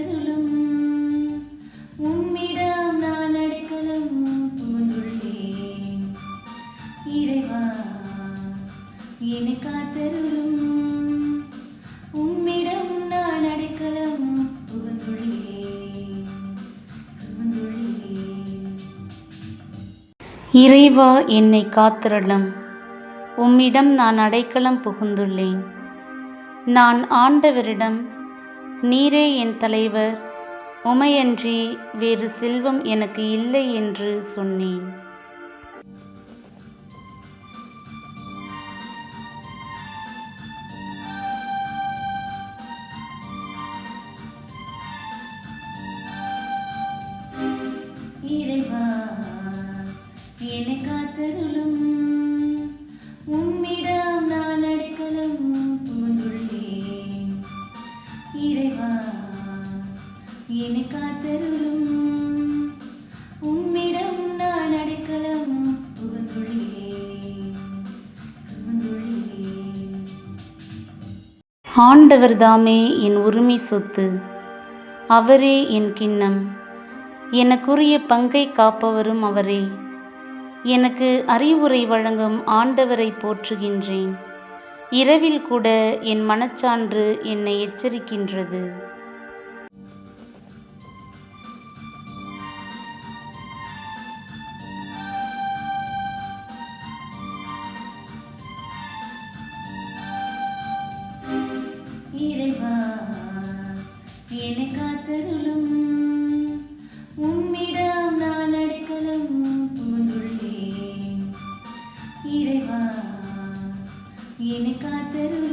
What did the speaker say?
காத்தருளும் உம்மிடம் நான் அடைக்கலம் புகுந்துள்ளேன். இறைவா என்னை காத்தருளும் உம்மிடம் நான் அடைக்கலம் புகுந்துள்ளேன். இறைவா என்னை காத்தருளும் உம்மிடம் நான் அடைக்கலம் புகுந்துள்ளேன். நான் ஆண்டவரிடம், நீரே என் தலைவர், உமையன்றி வேறு செல்வம் எனக்கு இல்லை என்று சொன்னேன். இறைவா என்னை காத்தருளும் உம்மிடம் நான் அடைக்கலம் புகுந்துள்ளேன். இறைவா என்னை காத்தருளும் உம்மிடம் நான் அடைக்கலம் புகுந்துள்ளேன். ஆண்டவர் தாமே என் உரிமை சொத்து, அவரே என் கிண்ணம். எனக்குரிய பங்கை காப்பவரும் அவரே. எனக்கு அறிவுரை வழங்கும் ஆண்டவரை போற்றுகின்றேன். இரவில் கூட என் மனச்சான்று என்னை எச்சரிக்கின்றது. இறைவா என்னை காத்தருளும் உம்மிடம் நான் அடைக்கலம் புகுந்துள்ளேன். இறைவா என்னை காத்தருளும்